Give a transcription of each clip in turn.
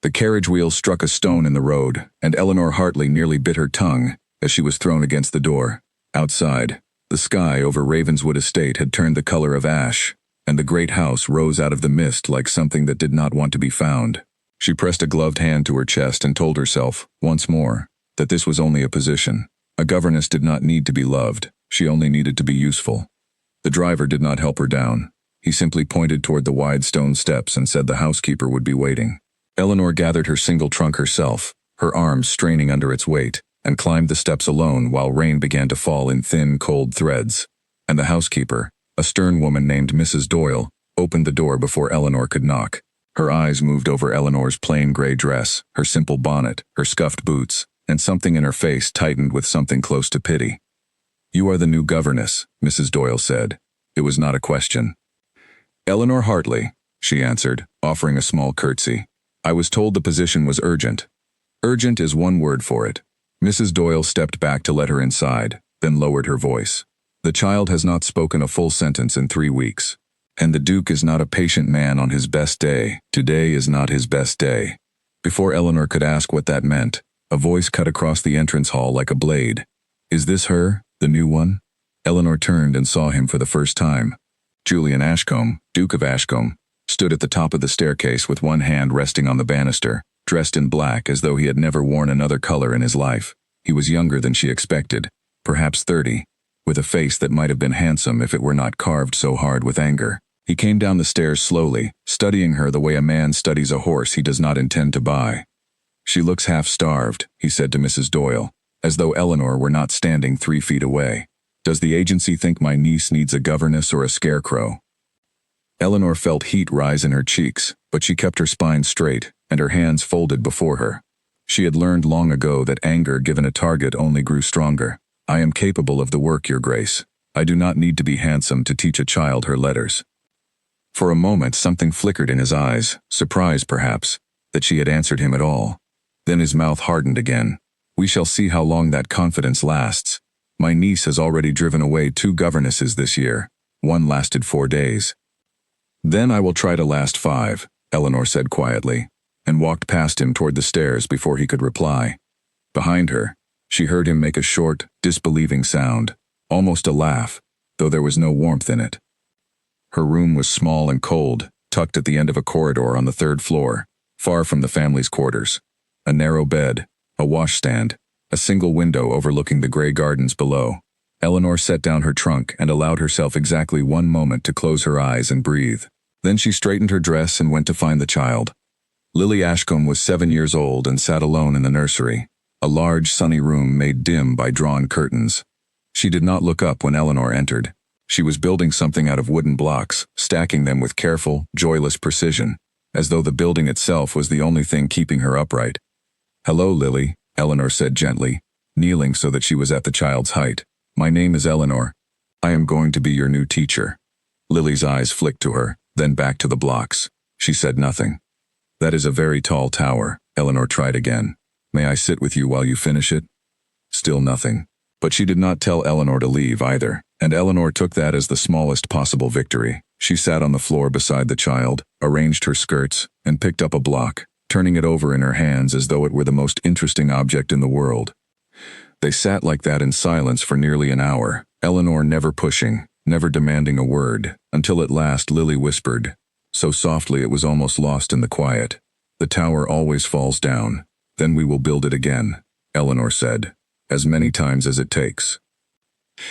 The carriage wheel struck a stone in the road, and Eleanor Hartley nearly bit her tongue as she was thrown against the door. Outside, the sky over Ravenswood Estate had turned the color of ash, and the great house rose out of the mist like something that did not want to be found. She pressed a gloved hand to her chest and told herself, once more, that this was only a position. A governess did not need to be loved, she only needed to be useful. The driver did not help her down. He simply pointed toward the wide stone steps and said the housekeeper would be waiting. Eleanor gathered her single trunk herself, her arms straining under its weight, and climbed the steps alone while rain began to fall in thin, cold threads. And the housekeeper, a stern woman named Mrs. Doyle, opened the door before Eleanor could knock. Her eyes moved over Eleanor's plain gray dress, her simple bonnet, her scuffed boots, and something in her face tightened with something close to pity. "You are the new governess," Mrs. Doyle said. It was not a question. "Eleanor Hartley," she answered, offering a small curtsy. "I was told the position was urgent." "Urgent is one word for it." Mrs. Doyle stepped back to let her inside, then lowered her voice. "The child has not spoken a full sentence in 3 weeks. And the Duke is not a patient man on his best day. Today is not his best day." Before Eleanor could ask what that meant, a voice cut across the entrance hall like a blade. "Is this her, the new one?" Eleanor turned and saw him for the first time. Julian Ashcombe, Duke of Ashcombe, stood at the top of the staircase with one hand resting on the banister, dressed in black as though he had never worn another color in his life. He was younger than she expected, perhaps 30, with a face that might have been handsome if it were not carved so hard with anger. He came down the stairs slowly, studying her the way a man studies a horse he does not intend to buy. "She looks half-starved," he said to Mrs. Doyle, as though Eleanor were not standing 3 feet away. "Does the agency think my niece needs a governess or a scarecrow?" Eleanor felt heat rise in her cheeks, but she kept her spine straight, and her hands folded before her. She had learned long ago that anger given a target only grew stronger. "I am capable of the work, Your Grace. I do not need to be handsome to teach a child her letters." For a moment something flickered in his eyes, surprise perhaps, that she had answered him at all. Then his mouth hardened again. "We shall see how long that confidence lasts. My niece has already driven away 2 governesses this year. One lasted 4 days. Then I will try to last 5, Eleanor said quietly, and walked past him toward the stairs before he could reply. Behind her, she heard him make a short, disbelieving sound, almost a laugh, though there was no warmth in it. Her room was small and cold, tucked at the end of a corridor on the 3rd floor, far from the family's quarters. A narrow bed, a washstand, a single window overlooking the gray gardens below. Eleanor set down her trunk and allowed herself exactly 1 moment to close her eyes and breathe. Then she straightened her dress and went to find the child. Lily Ashcombe was 7 years old and sat alone in the nursery, a large sunny room made dim by drawn curtains. She did not look up when Eleanor entered. She was building something out of wooden blocks, stacking them with careful, joyless precision, as though the building itself was the only thing keeping her upright. "Hello, Lily," Eleanor said gently, kneeling so that she was at the child's height. "My name is Eleanor. I am going to be your new teacher." Lily's eyes flicked to her, then back to the blocks. She said nothing. "That is a very tall tower," Eleanor tried again. "May I sit with you while you finish it?" Still nothing. But she did not tell Eleanor to leave either, and Eleanor took that as the smallest possible victory. She sat on the floor beside the child, arranged her skirts, and picked up a block, turning it over in her hands as though it were the most interesting object in the world. They sat like that in silence for nearly an hour, Eleanor never pushing, never demanding a word, until at last Lily whispered, so softly it was almost lost in the quiet. "The tower always falls down. Then we will build it again," Eleanor said, "as many times as it takes."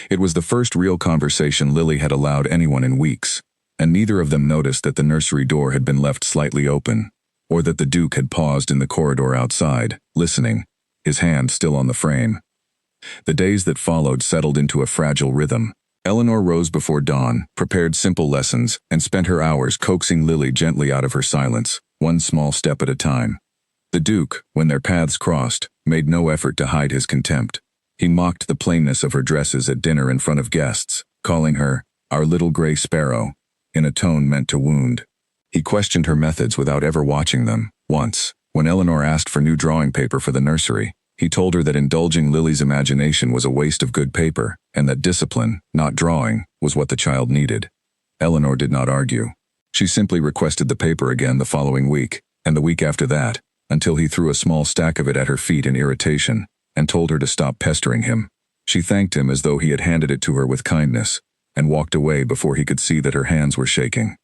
It was the first real conversation Lily had allowed anyone in weeks, and neither of them noticed that the nursery door had been left slightly open, or that the Duke had paused in the corridor outside, listening, his hand still on the frame. The days that followed settled into a fragile rhythm. Eleanor rose before dawn, prepared simple lessons, and spent her hours coaxing Lily gently out of her silence, one small step at a time. The Duke, when their paths crossed, made no effort to hide his contempt. He mocked the plainness of her dresses at dinner in front of guests, calling her, "our little gray sparrow," in a tone meant to wound. He questioned her methods without ever watching them. Once, when Eleanor asked for new drawing paper for the nursery, he told her that indulging Lily's imagination was a waste of good paper, and that discipline, not drawing, was what the child needed. Eleanor did not argue. She simply requested the paper again the following week, and the week after that, until he threw a small stack of it at her feet in irritation, and told her to stop pestering him. She thanked him as though he had handed it to her with kindness, and walked away before he could see that her hands were shaking.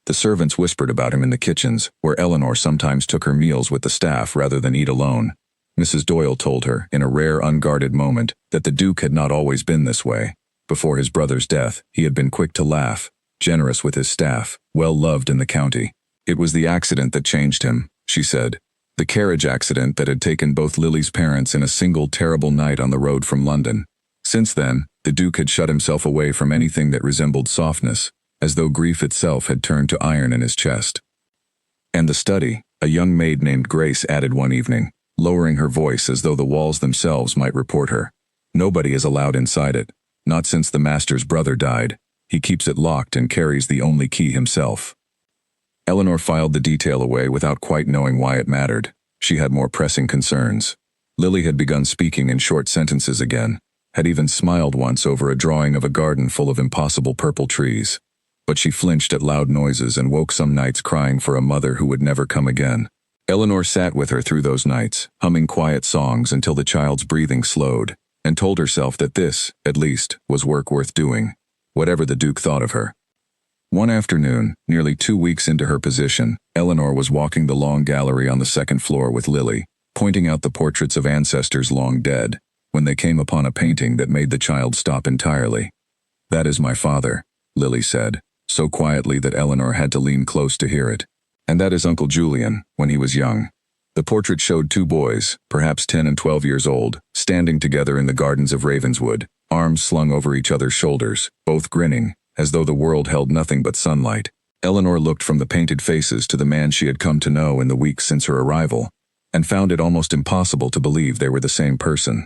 The servants whispered about him in the kitchens, where Eleanor sometimes took her meals with the staff rather than eat alone. Mrs. Doyle told her, in a rare unguarded moment, that the Duke had not always been this way. Before his brother's death, he had been quick to laugh, generous with his staff, well-loved in the county. It was the accident that changed him, she said. The carriage accident that had taken both Lily's parents in a single terrible night on the road from London. Since then, the Duke had shut himself away from anything that resembled softness, as though grief itself had turned to iron in his chest. "And the study," a young maid named Grace added one evening, lowering her voice as though the walls themselves might report her. "Nobody is allowed inside it, not since the master's brother died. He keeps it locked and carries the only key himself." Eleanor filed the detail away without quite knowing why it mattered. She had more pressing concerns. Lily had begun speaking in short sentences again, had even smiled once over a drawing of a garden full of impossible purple trees. But she flinched at loud noises and woke some nights crying for a mother who would never come again. Eleanor sat with her through those nights, humming quiet songs until the child's breathing slowed, and told herself that this, at least, was work worth doing, whatever the Duke thought of her. One afternoon, nearly 2 weeks into her position, Eleanor was walking the long gallery on the second floor with Lily, pointing out the portraits of ancestors long dead, when they came upon a painting that made the child stop entirely. "That is my father," Lily said, so quietly that Eleanor had to lean close to hear it. "And that is Uncle Julian, when he was young." The portrait showed two boys, perhaps 10 and 12 years old, standing together in the gardens of Ravenswood, arms slung over each other's shoulders, both grinning, as though the world held nothing but sunlight. Eleanor looked from the painted faces to the man she had come to know in the weeks since her arrival, and found it almost impossible to believe they were the same person.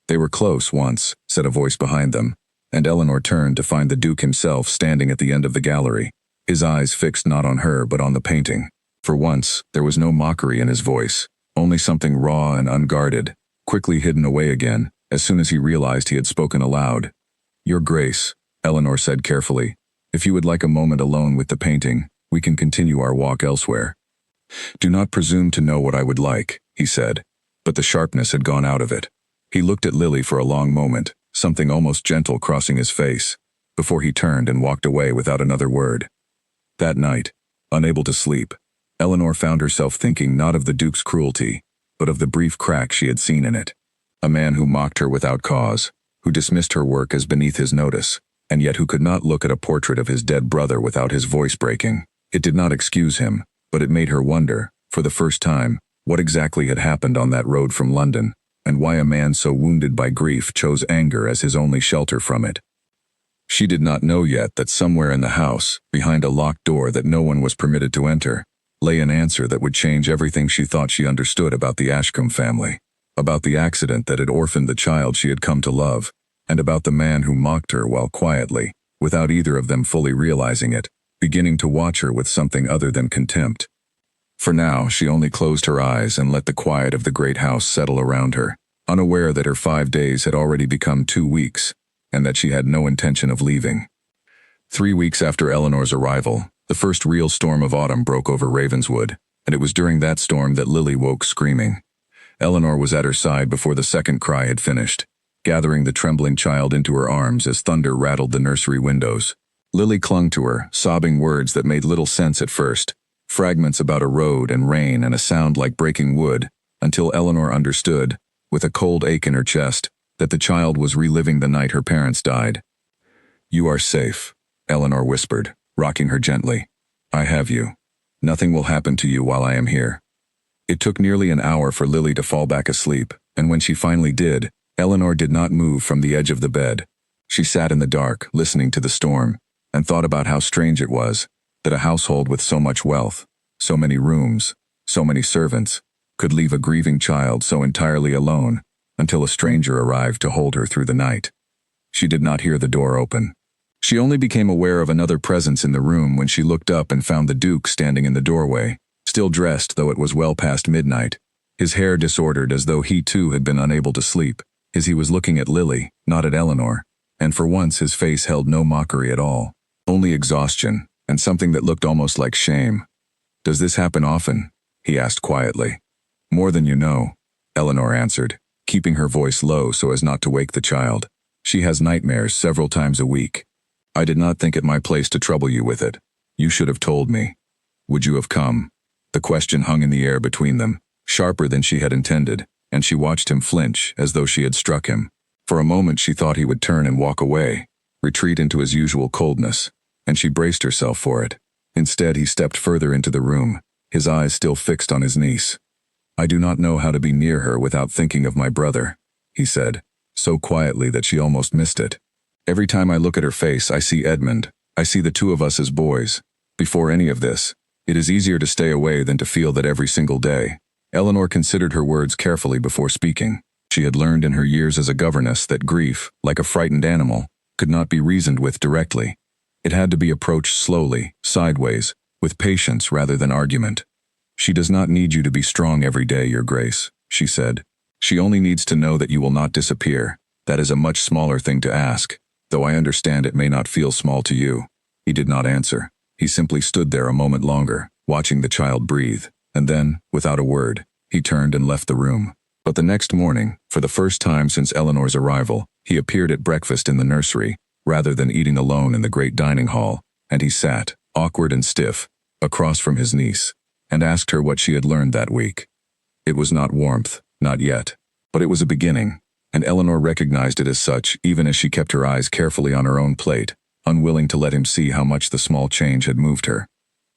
"They were close once," said a voice behind them, and Eleanor turned to find the Duke himself standing at the end of the gallery, his eyes fixed not on her but on the painting. For once, there was no mockery in his voice, only something raw and unguarded, quickly hidden away again, as soon as he realized he had spoken aloud. "Your Grace," Eleanor said carefully, "if you would like a moment alone with the painting, we can continue our walk elsewhere." "Do not presume to know what I would like," he said, but the sharpness had gone out of it. He looked at Lily for a long moment, something almost gentle crossing his face, before he turned and walked away without another word. That night, unable to sleep, Eleanor found herself thinking not of the Duke's cruelty, but of the brief crack she had seen in it. A man who mocked her without cause, who dismissed her work as beneath his notice, and yet who could not look at a portrait of his dead brother without his voice breaking. It did not excuse him, but it made her wonder, for the first time, what exactly had happened on that road from London, and why a man so wounded by grief chose anger as his only shelter from it. She did not know yet that somewhere in the house, behind a locked door that no one was permitted to enter, lay an answer that would change everything she thought she understood about the Ashcombe family, about the accident that had orphaned the child she had come to love, and about the man who mocked her while quietly, without either of them fully realizing it, beginning to watch her with something other than contempt. For now, she only closed her eyes and let the quiet of the great house settle around her, unaware that her 5 days had already become 2 weeks, and that she had no intention of leaving. 3 weeks after Eleanor's arrival, the first real storm of autumn broke over Ravenswood, and it was during that storm that Lily woke screaming. Eleanor was at her side before the second cry had finished, gathering the trembling child into her arms as thunder rattled the nursery windows. Lily clung to her, sobbing words that made little sense at first, fragments about a road and rain and a sound like breaking wood, until Eleanor understood, with a cold ache in her chest, that the child was reliving the night her parents died. "You are safe," Eleanor whispered, rocking her gently. "I have you. Nothing will happen to you while I am here." It took nearly an hour for Lily to fall back asleep, and when she finally did, Eleanor did not move from the edge of the bed. She sat in the dark, listening to the storm, and thought about how strange it was that a household with so much wealth, so many rooms, so many servants, could leave a grieving child so entirely alone until a stranger arrived to hold her through the night. She did not hear the door open. She only became aware of another presence in the room when she looked up and found the Duke standing in the doorway, still dressed though it was well past midnight, his hair disordered as though he too had been unable to sleep, as he was looking at Lily, not at Eleanor, and for once his face held no mockery at all, only exhaustion, and something that looked almost like shame. "Does this happen often?" he asked quietly. More than you know, Eleanor answered, keeping her voice low so as not to wake the child. She has nightmares several times a week. I did not think it my place to trouble you with it. You should have told me. Would you have come? The question hung in the air between them, sharper than she had intended, and she watched him flinch as though she had struck him. For a moment she thought he would turn and walk away, retreat into his usual coldness, and she braced herself for it. Instead he stepped further into the room, his eyes still fixed on his niece. I do not know how to be near her without thinking of my brother, he said, so quietly that she almost missed it. Every time I look at her face I see Edmund, I see the two of us as boys. Before any of this, it is easier to stay away than to feel that every single day. Eleanor considered her words carefully before speaking. She had learned in her years as a governess that grief, like a frightened animal, could not be reasoned with directly. It had to be approached slowly, sideways, with patience rather than argument. She does not need you to be strong every day, Your Grace, she said. She only needs to know that you will not disappear. That is a much smaller thing to ask, though I understand it may not feel small to you. He did not answer. He simply stood there a moment longer, watching the child breathe, and then, without a word, he turned and left the room. But the next morning, for the first time since Eleanor's arrival, he appeared at breakfast in the nursery, rather than eating alone in the great dining hall, and he sat, awkward and stiff, across from his niece, and asked her what she had learned that week. It was not warmth, not yet, but it was a beginning, and Eleanor recognized it as such even as she kept her eyes carefully on her own plate, unwilling to let him see how much the small change had moved her.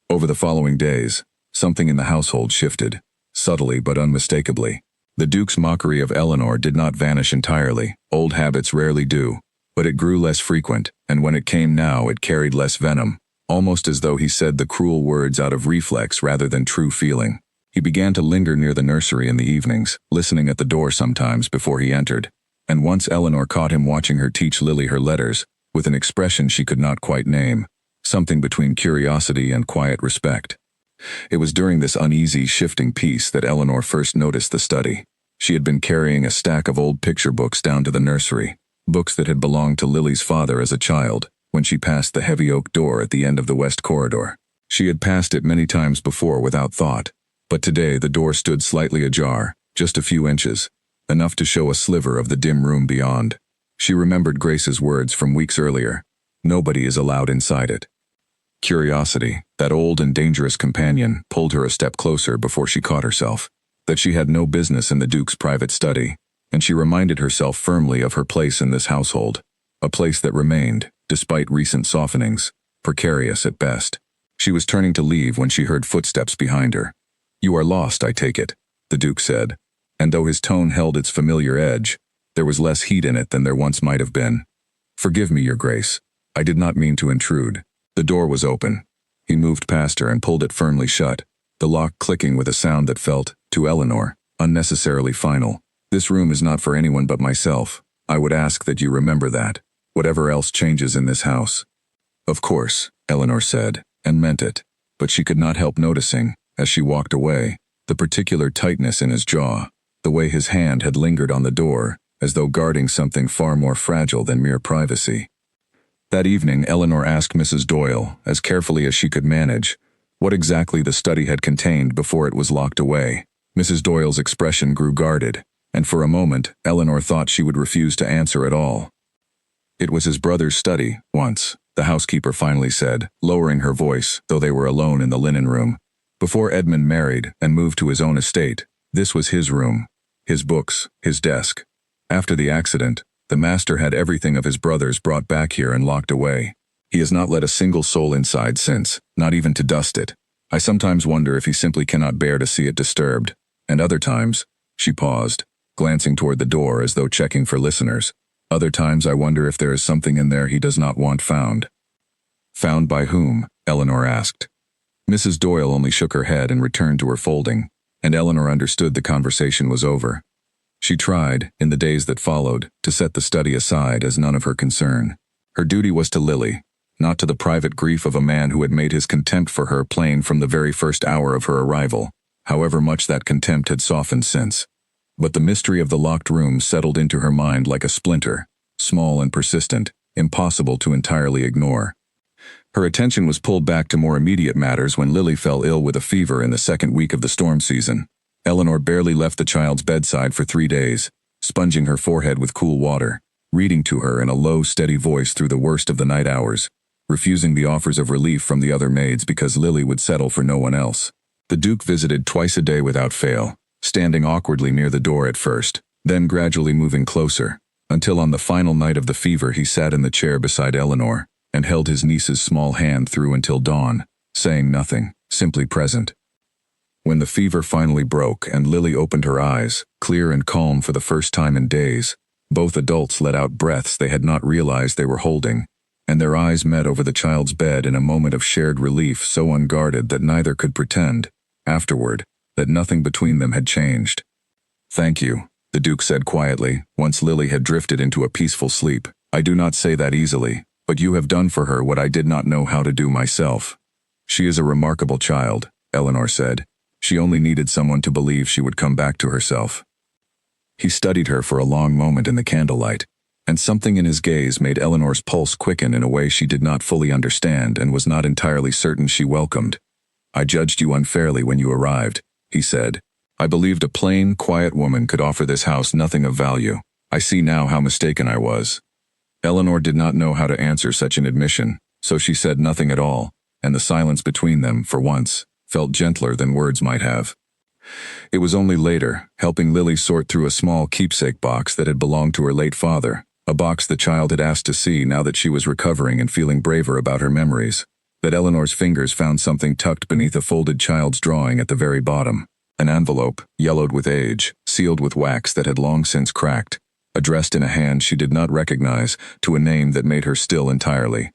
Over the following days, something in the household shifted, subtly but unmistakably. The Duke's mockery of Eleanor did not vanish entirely, old habits rarely do, but it grew less frequent, and when it came now it carried less venom, almost as though he said the cruel words out of reflex rather than true feeling. He began to linger near the nursery in the evenings, listening at the door sometimes before he entered, and once Eleanor caught him watching her teach Lily her letters, with an expression she could not quite name, something between curiosity and quiet respect. It was during this uneasy, shifting peace that Eleanor first noticed the study. She had been carrying a stack of old picture books down to the nursery, books that had belonged to Lily's father as a child, when she passed the heavy oak door at the end of the west corridor. She had passed it many times before without thought, but today the door stood slightly ajar, just a few inches, enough to show a sliver of the dim room beyond. She remembered Grace's words from weeks earlier. Nobody is allowed inside it. Curiosity, that old and dangerous companion, pulled her a step closer before she caught herself, that she had no business in the Duke's private study, and she reminded herself firmly of her place in this household, a place that remained, despite recent softenings, precarious at best. She was turning to leave when she heard footsteps behind her. "You are lost, I take it," the Duke said, and though his tone held its familiar edge, there was less heat in it than there once might have been. "Forgive me, Your Grace. I did not mean to intrude." The door was open. He moved past her and pulled it firmly shut, the lock clicking with a sound that felt, to Eleanor, unnecessarily final. "This room is not for anyone but myself. I would ask that you remember that, whatever else changes in this house." "Of course," Eleanor said, and meant it, but she could not help noticing, as she walked away, the particular tightness in his jaw, the way his hand had lingered on the door, as though guarding something far more fragile than mere privacy. That evening, Eleanor asked Mrs. Doyle, as carefully as she could manage, what exactly the study had contained before it was locked away. Mrs. Doyle's expression grew guarded, and for a moment, Eleanor thought she would refuse to answer at all. "It was his brother's study, once," the housekeeper finally said, lowering her voice, though they were alone in the linen room. "Before Edmund married and moved to his own estate, this was his room, his books, his desk. After the accident, the master had everything of his brother's brought back here and locked away. He has not let a single soul inside since, not even to dust it. I sometimes wonder if he simply cannot bear to see it disturbed, and other times," she paused, glancing toward the door as though checking for listeners, "other times I wonder if there is something in there he does not want found." "Found by whom?" Eleanor asked. Mrs. Doyle only shook her head and returned to her folding, and Eleanor understood the conversation was over. She tried, in the days that followed, to set the study aside as none of her concern. Her duty was to Lily, not to the private grief of a man who had made his contempt for her plain from the very first hour of her arrival, however much that contempt had softened since. But the mystery of the locked room settled into her mind like a splinter, small and persistent, impossible to entirely ignore. Her attention was pulled back to more immediate matters when Lily fell ill with a fever in the second week of the storm season. Eleanor barely left the child's bedside for 3 days, sponging her forehead with cool water, reading to her in a low, steady voice through the worst of the night hours, refusing the offers of relief from the other maids because Lily would settle for no one else. The Duke visited twice a day without fail, standing awkwardly near the door at first, then gradually moving closer, until on the final night of the fever he sat in the chair beside Eleanor and held his niece's small hand through until dawn, saying nothing, simply present. When the fever finally broke and Lily opened her eyes, clear and calm for the first time in days, both adults let out breaths they had not realized they were holding, and their eyes met over the child's bed in a moment of shared relief so unguarded that neither could pretend, afterward, that nothing between them had changed. "Thank you," the Duke said quietly, once Lily had drifted into a peaceful sleep. "I do not say that easily, but you have done for her what I did not know how to do myself." "She is a remarkable child," Eleanor said. "She only needed someone to believe she would come back to herself." He studied her for a long moment in the candlelight, and something in his gaze made Eleanor's pulse quicken in a way she did not fully understand and was not entirely certain she welcomed. "I judged you unfairly when you arrived," he said. "I believed a plain, quiet woman could offer this house nothing of value. I see now how mistaken I was." Eleanor did not know how to answer such an admission, so she said nothing at all, and the silence between them, for once, felt gentler than words might have. It was only later, helping Lily sort through a small keepsake box that had belonged to her late father, a box the child had asked to see now that she was recovering and feeling braver about her memories, that Eleanor's fingers found something tucked beneath a folded child's drawing at the very bottom. An envelope, yellowed with age, sealed with wax that had long since cracked, addressed in a hand she did not recognize, to a name that made her still entirely.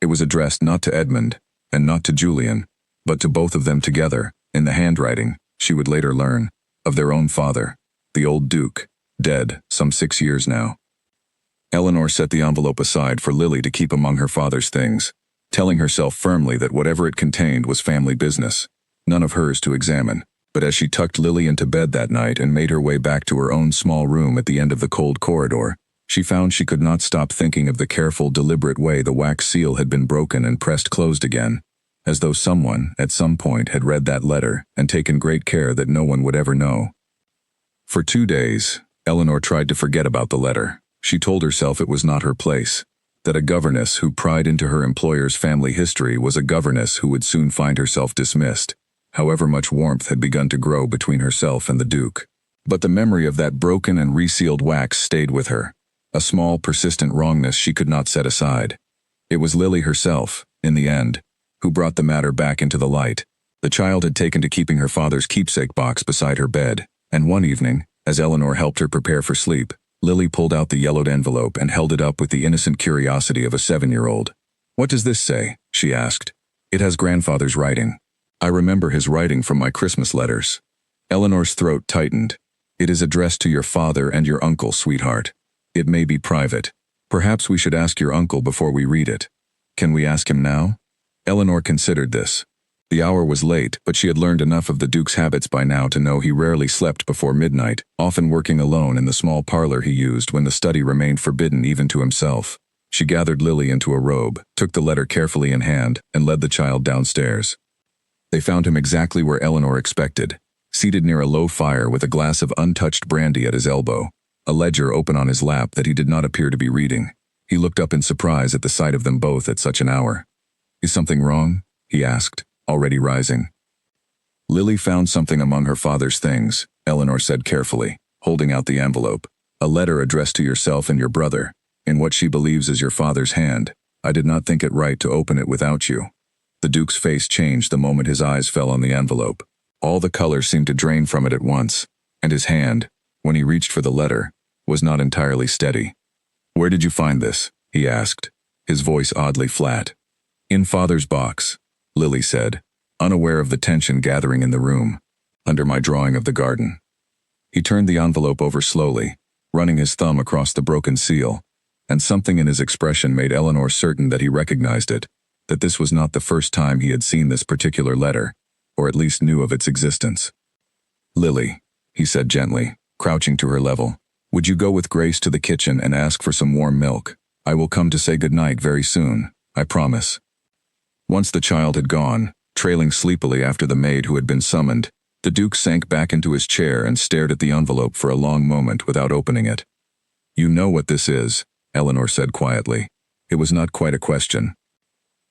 It was addressed not to Edmund, and not to Julian, but to both of them together, in the handwriting, she would later learn, of their own father, the old Duke, dead some 6 years now. Eleanor set the envelope aside for Lily to keep among her father's things, telling herself firmly that whatever it contained was family business, none of hers to examine. But as she tucked Lily into bed that night and made her way back to her own small room at the end of the cold corridor, she found she could not stop thinking of the careful, deliberate way the wax seal had been broken and pressed closed again, as though someone, at some point, had read that letter and taken great care that no one would ever know. For 2 days, Eleanor tried to forget about the letter. She told herself it was not her place, that a governess who pried into her employer's family history was a governess who would soon find herself dismissed, however much warmth had begun to grow between herself and the Duke. But the memory of that broken and resealed wax stayed with her, a small, persistent wrongness she could not set aside. It was Lily herself, in the end, who brought the matter back into the light. The child had taken to keeping her father's keepsake box beside her bed, and one evening, as Eleanor helped her prepare for sleep, Lily pulled out the yellowed envelope and held it up with the innocent curiosity of a 7-year-old. "What does this say?" she asked. "It has grandfather's writing. I remember his writing from my Christmas letters." Eleanor's throat tightened. "It is addressed to your father and your uncle, sweetheart. It may be private. Perhaps we should ask your uncle before we read it. Can we ask him now?" Eleanor considered this. The hour was late, but she had learned enough of the Duke's habits by now to know he rarely slept before midnight, often working alone in the small parlor he used when the study remained forbidden even to himself. She gathered Lily into a robe, took the letter carefully in hand, and led the child downstairs. They found him exactly where Eleanor expected, seated near a low fire with a glass of untouched brandy at his elbow, a ledger open on his lap that he did not appear to be reading. He looked up in surprise at the sight of them both at such an hour. "Is something wrong?" he asked, already rising. "Lily found something among her father's things," Eleanor said carefully, holding out the envelope. "A letter addressed to yourself and your brother, in what she believes is your father's hand. I did not think it right to open it without you." The Duke's face changed the moment his eyes fell on the envelope. All the color seemed to drain from it at once, and his hand, when he reached for the letter, was not entirely steady. "Where did you find this?" he asked, his voice oddly flat. "In Father's box," Lily said, unaware of the tension gathering in the room, "under my drawing of the garden." He turned the envelope over slowly, running his thumb across the broken seal, and something in his expression made Eleanor certain that he recognized it, that this was not the first time he had seen this particular letter, or at least knew of its existence. "Lily," he said gently, crouching to her level, "would you go with Grace to the kitchen and ask for some warm milk? I will come to say goodnight very soon, I promise." Once the child had gone, trailing sleepily after the maid who had been summoned, The Duke sank back into his chair and stared at the envelope for a long moment without opening it. "You know what this is," Eleanor said quietly. It was not quite a question.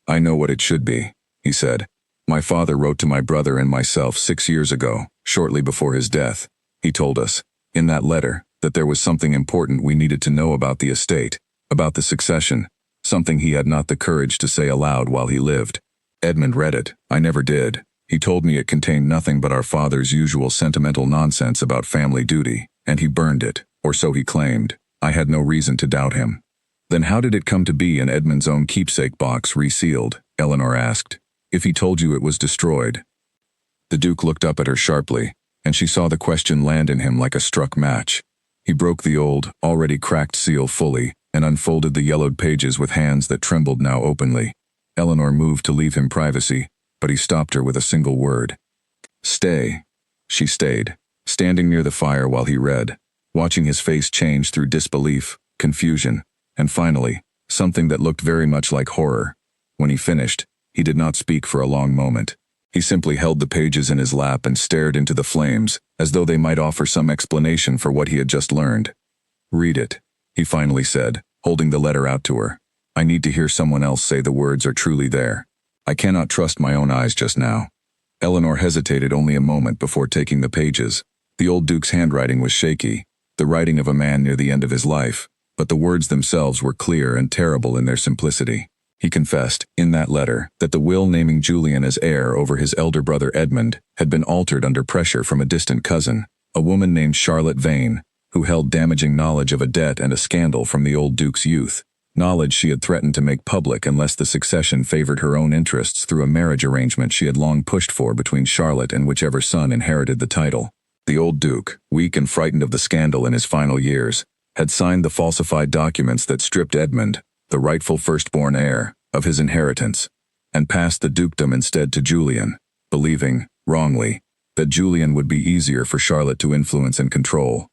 "I know what it should be," he said. "My father wrote to my brother and myself 6 years ago, shortly before his death. He told us, in that letter, that there was something important we needed to know about the estate, about the succession, something he had not the courage to say aloud while he lived. Edmund read it. I never did. He told me it contained nothing but our father's usual sentimental nonsense about family duty, and he burned it, or so he claimed. I had no reason to doubt him." "Then how did it come to be in Edmund's own keepsake box, resealed?" Eleanor asked. "If he told you it was destroyed?" The Duke looked up at her sharply, and she saw the question land in him like a struck match. He broke the old, already cracked seal fully, and unfolded the yellowed pages with hands that trembled now openly. Eleanor moved to leave him privacy, but he stopped her with a single word. "Stay." She stayed, standing near the fire while he read, watching his face change through disbelief, confusion, and finally, something that looked very much like horror. When he finished, he did not speak for a long moment. He simply held the pages in his lap and stared into the flames, as though they might offer some explanation for what he had just learned. "Read it," he finally said, holding the letter out to her. "I need to hear someone else say the words are truly there. I cannot trust my own eyes just now." Eleanor hesitated only a moment before taking the pages. The old Duke's handwriting was shaky, the writing of a man near the end of his life, but the words themselves were clear and terrible in their simplicity. He confessed, in that letter, that the will naming Julian as heir over his elder brother Edmund had been altered under pressure from a distant cousin, a woman named Charlotte Vane, who held damaging knowledge of a debt and a scandal from the old Duke's youth, knowledge she had threatened to make public unless the succession favored her own interests through a marriage arrangement she had long pushed for between Charlotte and whichever son inherited the title. The old Duke, weak and frightened of the scandal in his final years, had signed the falsified documents that stripped Edmund, the rightful firstborn heir, of his inheritance, and passed the dukedom instead to Julian, believing, wrongly, that Julian would be easier for Charlotte to influence and control.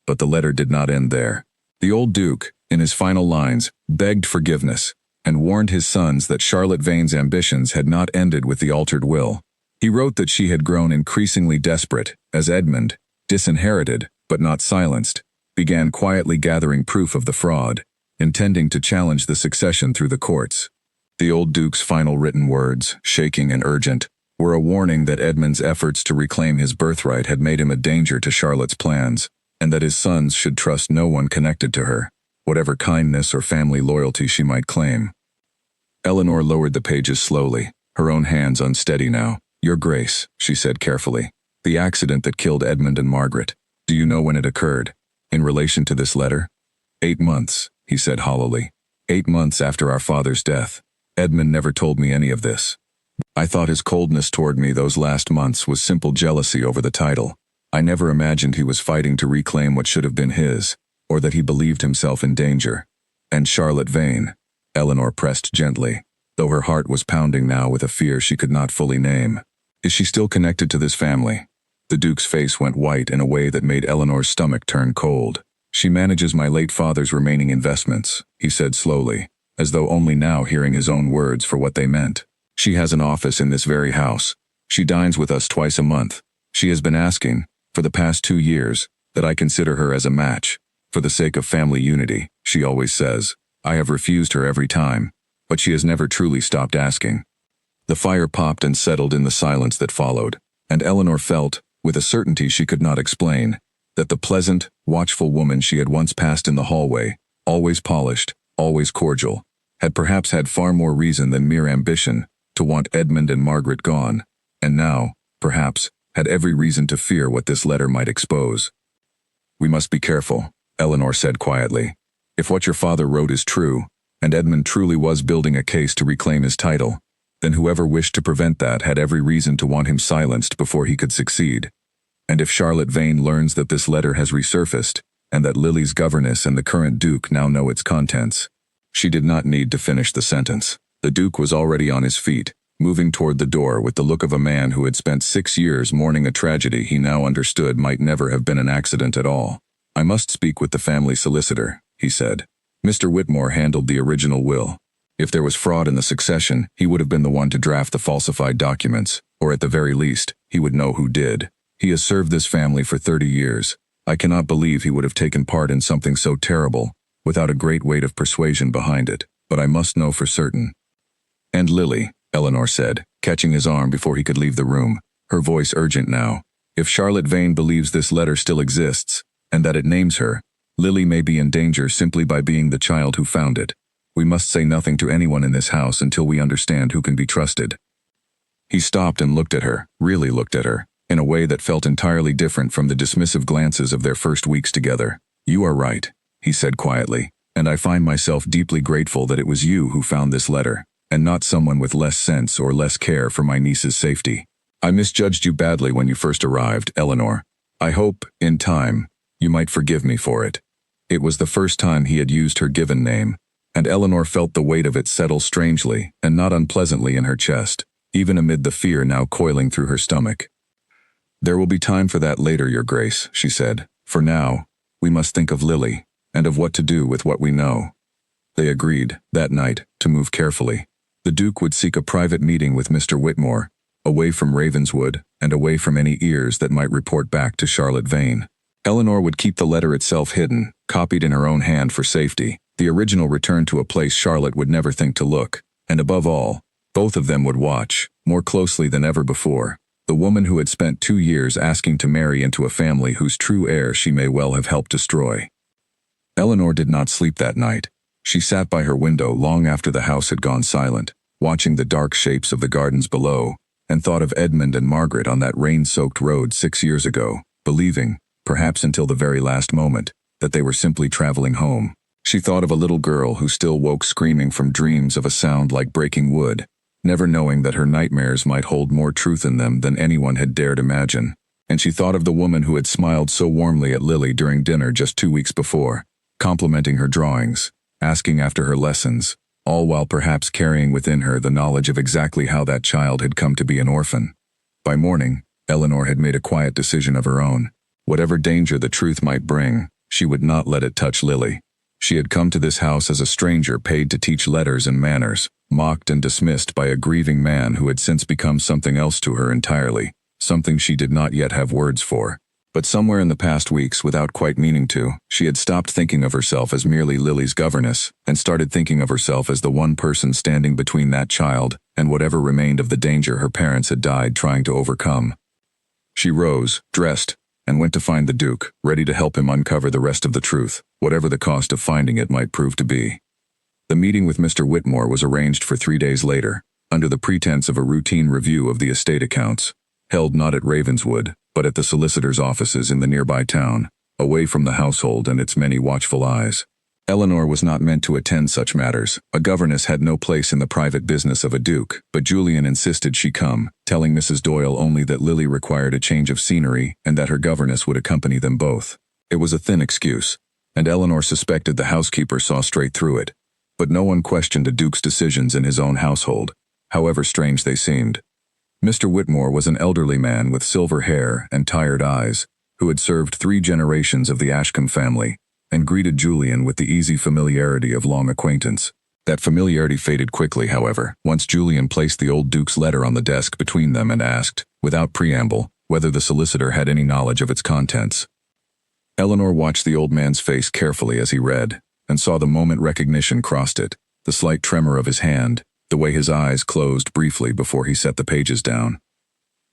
But the letter did not end there. The old Duke, in his final lines, begged forgiveness, and warned his sons that Charlotte Vane's ambitions had not ended with the altered will. He wrote that she had grown increasingly desperate, as Edmund, disinherited, but not silenced, began quietly gathering proof of the fraud, intending to challenge the succession through the courts. The old Duke's final written words, shaking and urgent, were a warning that Edmund's efforts to reclaim his birthright had made him a danger to Charlotte's plans, and that his sons should trust no one connected to her, whatever kindness or family loyalty she might claim. Eleanor lowered the pages slowly, her own hands unsteady now. "Your Grace," she said carefully, "the accident that killed Edmund and Margaret, do you know when it occurred? In relation to this letter?" 8 months, he said hollowly. 8 months after our father's death. Edmund never told me any of this. I thought his coldness toward me those last months was simple jealousy over the title. I never imagined he was fighting to reclaim what should have been his, or that he believed himself in danger. And Charlotte Vane, Eleanor pressed gently, though her heart was pounding now with a fear she could not fully name. Is she still connected to this family? The Duke's face went white in a way that made Eleanor's stomach turn cold. She manages my late father's remaining investments, he said slowly, as though only now hearing his own words for what they meant. She has an office in this very house. She dines with us twice a month. She has been asking, for the past 2 years, that I consider her as a match. For the sake of family unity, she always says. I have refused her every time, but she has never truly stopped asking. The fire popped and settled in the silence that followed, and Eleanor felt, with a certainty she could not explain, that the pleasant, watchful woman she had once passed in the hallway, always polished, always cordial, had perhaps had far more reason than mere ambition to want Edmund and Margaret gone, and now, perhaps, had every reason to fear what this letter might expose. We must be careful, Eleanor said quietly. If what your father wrote is true, and Edmund truly was building a case to reclaim his title, then whoever wished to prevent that had every reason to want him silenced before he could succeed. And if Charlotte Vane learns that this letter has resurfaced, and that Lily's governess and the current Duke now know its contents. She did not need to finish the sentence. The Duke was already on his feet, moving toward the door with the look of a man who had spent 6 years mourning a tragedy he now understood might never have been an accident at all. I must speak with the family solicitor, he said. Mr. Whitmore handled the original will. If there was fraud in the succession, he would have been the one to draft the falsified documents, or at the very least, he would know who did. He has served this family for 30 years. I cannot believe he would have taken part in something so terrible, without a great weight of persuasion behind it, but I must know for certain." "And Lily," Eleanor said, catching his arm before he could leave the room, her voice urgent now. "If Charlotte Vane believes this letter still exists, and that it names her, Lily may be in danger simply by being the child who found it. We must say nothing to anyone in this house until we understand who can be trusted." He stopped and looked at her, really looked at her, in a way that felt entirely different from the dismissive glances of their first weeks together. "You are right," he said quietly, "and I find myself deeply grateful that it was you who found this letter, and not someone with less sense or less care for my niece's safety. I misjudged you badly when you first arrived, Eleanor. I hope, in time, you might forgive me for it." It was the first time he had used her given name, and Eleanor felt the weight of it settle strangely and not unpleasantly in her chest, even amid the fear now coiling through her stomach. "There will be time for that later, Your Grace," she said. "For now, we must think of Lily, and of what to do with what we know." They agreed, that night, to move carefully. The Duke would seek a private meeting with Mr. Whitmore, away from Ravenswood, and away from any ears that might report back to Charlotte Vane. Eleanor would keep the letter itself hidden, copied in her own hand for safety. The original returned to a place Charlotte would never think to look, and above all, both of them would watch, more closely than ever before, the woman who had spent 2 years asking to marry into a family whose true heir she may well have helped destroy. Eleanor did not sleep that night. She sat by her window long after the house had gone silent, watching the dark shapes of the gardens below, and thought of Edmund and Margaret on that rain-soaked road 6 years ago, believing, perhaps until the very last moment, that they were simply traveling home. She thought of a little girl who still woke screaming from dreams of a sound like breaking wood, never knowing that her nightmares might hold more truth in them than anyone had dared imagine. And she thought of the woman who had smiled so warmly at Lily during dinner just 2 weeks before, complimenting her drawings, asking after her lessons, all while perhaps carrying within her the knowledge of exactly how that child had come to be an orphan. By morning, Eleanor had made a quiet decision of her own. Whatever danger the truth might bring, she would not let it touch Lily. She had come to this house as a stranger paid to teach letters and manners, mocked and dismissed by a grieving man who had since become something else to her entirely, something she did not yet have words for. But somewhere in the past weeks, without quite meaning to, she had stopped thinking of herself as merely Lily's governess, and started thinking of herself as the one person standing between that child and whatever remained of the danger her parents had died trying to overcome. She rose, dressed, and went to find the Duke, ready to help him uncover the rest of the truth, whatever the cost of finding it might prove to be. The meeting with Mr. Whitmore was arranged for 3 days later, under the pretense of a routine review of the estate accounts, held not at Ravenswood, but at the solicitor's offices in the nearby town, away from the household and its many watchful eyes. Eleanor was not meant to attend such matters. A governess had no place in the private business of a duke, but Julian insisted she come, telling Mrs. Doyle only that Lily required a change of scenery and that her governess would accompany them both. It was a thin excuse, and Eleanor suspected the housekeeper saw straight through it. But no one questioned a duke's decisions in his own household, however strange they seemed. Mr. Whitmore was an elderly man with silver hair and tired eyes, who had served 3 generations of the Ashcombe family, and greeted Julian with the easy familiarity of long acquaintance. That familiarity faded quickly, however, once Julian placed the old Duke's letter on the desk between them and asked, without preamble, whether the solicitor had any knowledge of its contents. Eleanor watched the old man's face carefully as he read, and saw the moment recognition crossed it, the slight tremor of his hand, the way his eyes closed briefly before he set the pages down.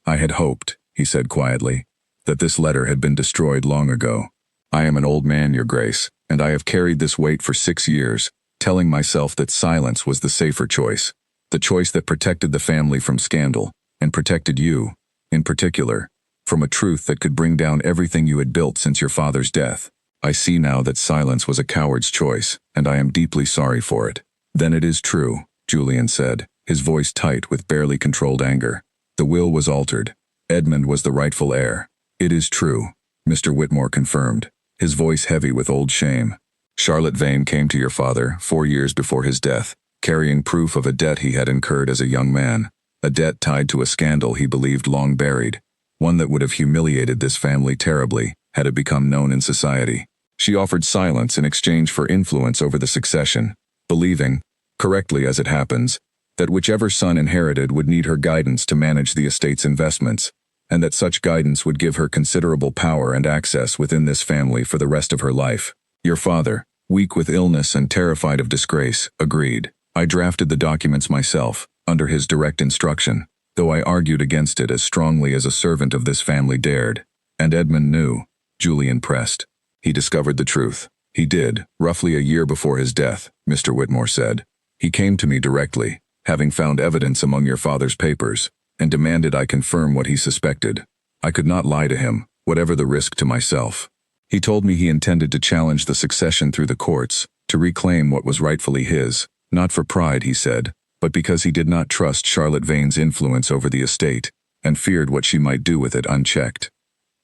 "I had hoped," he said quietly, "that this letter had been destroyed long ago. I am an old man, Your Grace, and I have carried this weight for 6 years, telling myself that silence was the safer choice, the choice that protected the family from scandal, and protected you, in particular, from a truth that could bring down everything you had built since your father's death. I see now that silence was a coward's choice, and I am deeply sorry for it." "Then it is true," Julian said, his voice tight with barely controlled anger. "The will was altered. Edmund was the rightful heir." "It is true," Mr. Whitmore confirmed, his voice heavy with old shame. "Charlotte Vane came to your father 4 years before his death, carrying proof of a debt he had incurred as a young man, a debt tied to a scandal he believed long buried, one that would have humiliated this family terribly had it become known in society. She offered silence in exchange for influence over the succession, believing, correctly as it happens, that whichever son inherited would need her guidance to manage the estate's investments, and that such guidance would give her considerable power and access within this family for the rest of her life. Your father, weak with illness and terrified of disgrace, agreed. I drafted the documents myself, under his direct instruction, though I argued against it as strongly as a servant of this family dared. And Edmund knew, Julian pressed. He discovered the truth. He did, roughly a year before his death, Mr. Whitmore said. He came to me directly, having found evidence among your father's papers, and demanded I confirm what he suspected. I could not lie to him, whatever the risk to myself. He told me he intended to challenge the succession through the courts, to reclaim what was rightfully his, not for pride, he said, but because he did not trust Charlotte Vane's influence over the estate, and feared what she might do with it unchecked.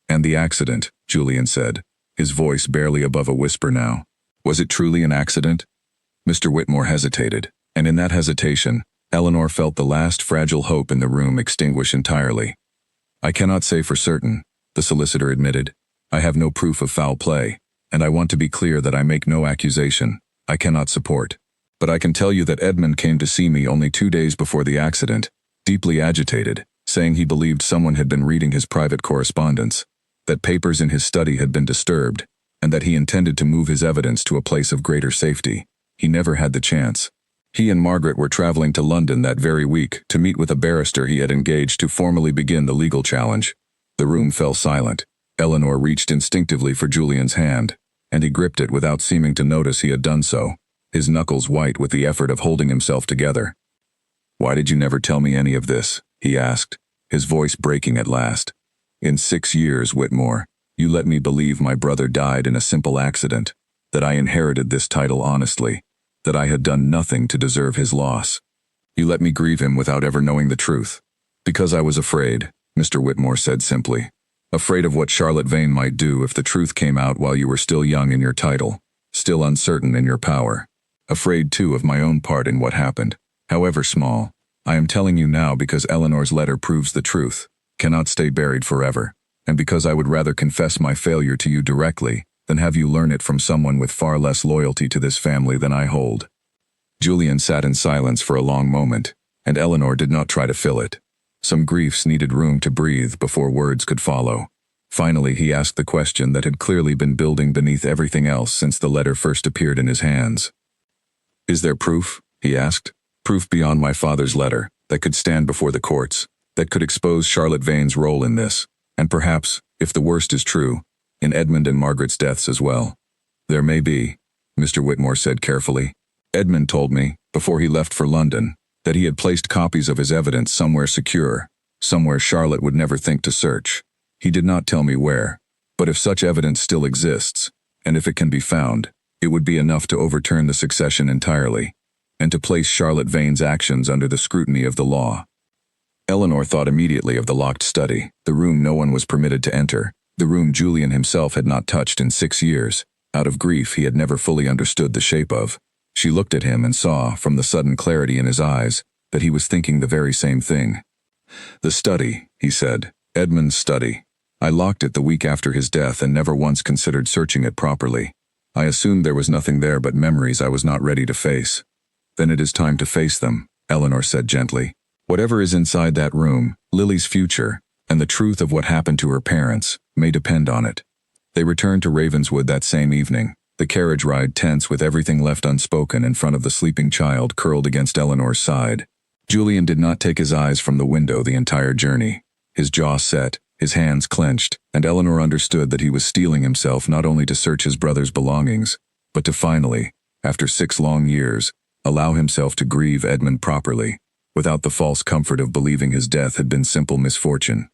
And the accident, Julian said, his voice barely above a whisper now. Was it truly an accident? Mr. Whitmore hesitated, and in that hesitation, Eleanor felt the last fragile hope in the room extinguish entirely. I cannot say for certain, the solicitor admitted. I have no proof of foul play, and I want to be clear that I make no accusation. I cannot support. But I can tell you that Edmund came to see me only 2 days before the accident, deeply agitated, saying he believed someone had been reading his private correspondence, that papers in his study had been disturbed, and that he intended to move his evidence to a place of greater safety. He never had the chance. He and Margaret were traveling to London that very week to meet with a barrister he had engaged to formally begin the legal challenge. The room fell silent. Eleanor reached instinctively for Julian's hand, and he gripped it without seeming to notice he had done so, his knuckles white with the effort of holding himself together. "Why did you never tell me any of this?" he asked, his voice breaking at last. "In 6 years, Whitmore, you let me believe my brother died in a simple accident, that I inherited this title honestly, that I had done nothing to deserve his loss. You let me grieve him without ever knowing the truth." "Because I was afraid," Mr. Whitmore said simply. "Afraid of what Charlotte Vane might do if the truth came out while you were still young in your title, still uncertain in your power. Afraid, too, of my own part in what happened, however small. I am telling you now because Eleanor's letter proves the truth, cannot stay buried forever, and because I would rather confess my failure to you directly than have you learn it from someone with far less loyalty to this family than I hold." Julian sat in silence for a long moment, and Eleanor did not try to fill it. Some griefs needed room to breathe before words could follow. Finally, he asked the question that had clearly been building beneath everything else since the letter first appeared in his hands. "Is there proof?" he asked. "Proof beyond my father's letter, that could stand before the courts, that could expose Charlotte Vane's role in this, and perhaps, if the worst is true, in Edmund and Margaret's deaths as well?" "There may be," Mr. Whitmore said carefully. "Edmund told me, before he left for London, that he had placed copies of his evidence somewhere secure, somewhere Charlotte would never think to search. He did not tell me where, but if such evidence still exists, and if it can be found, it would be enough to overturn the succession entirely, and to place Charlotte Vane's actions under the scrutiny of the law." Eleanor thought immediately of the locked study, the room no one was permitted to enter, the room Julian himself had not touched in 6 years, out of grief he had never fully understood the shape of. She looked at him and saw, from the sudden clarity in his eyes, that he was thinking the very same thing. "The study," he said, "Edmund's study. I locked it the week after his death and never once considered searching it properly. I assumed there was nothing there but memories I was not ready to face." "Then it is time to face them," Eleanor said gently. "Whatever is inside that room, Lily's future, and the truth of what happened to her parents, may depend on it." They returned to Ravenswood that same evening, the carriage ride tense with everything left unspoken in front of the sleeping child curled against Eleanor's side. Julian did not take his eyes from the window the entire journey. His jaw set, his hands clenched, and Eleanor understood that he was steeling himself not only to search his brother's belongings, but to finally, after 6 long years, allow himself to grieve Edmund properly, without the false comfort of believing his death had been simple misfortune.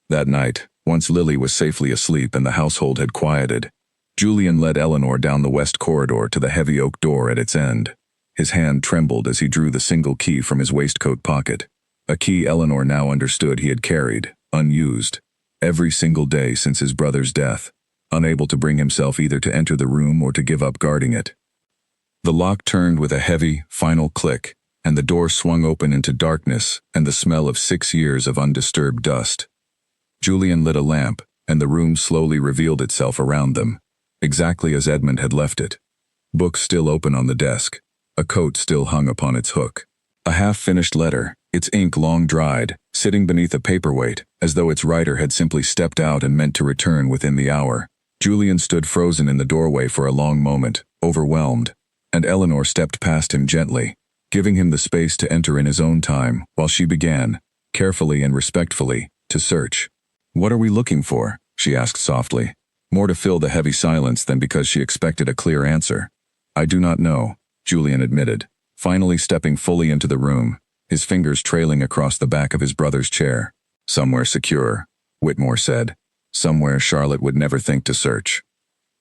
That night, once Lily was safely asleep and the household had quieted, Julian led Eleanor down the west corridor to the heavy oak door at its end. His hand trembled as he drew the single key from his waistcoat pocket, a key Eleanor now understood he had carried, unused, every single day since his brother's death, unable to bring himself either to enter the room or to give up guarding it. The lock turned with a heavy, final click, and the door swung open into darkness and the smell of 6 years of undisturbed dust. Julian lit a lamp, and the room slowly revealed itself around them, exactly as Edmund had left it. Books still open on the desk, a coat still hung upon its hook. A half-finished letter, its ink long dried, sitting beneath a paperweight, as though its writer had simply stepped out and meant to return within the hour. Julian stood frozen in the doorway for a long moment, overwhelmed, and Eleanor stepped past him gently, giving him the space to enter in his own time, while she began, carefully and respectfully, to search. "What are we looking for?" she asked softly, more to fill the heavy silence than because she expected a clear answer. "I do not know," Julian admitted, finally stepping fully into the room, his fingers trailing across the back of his brother's chair. "Somewhere secure," Whitmore said. "Somewhere Charlotte would never think to search."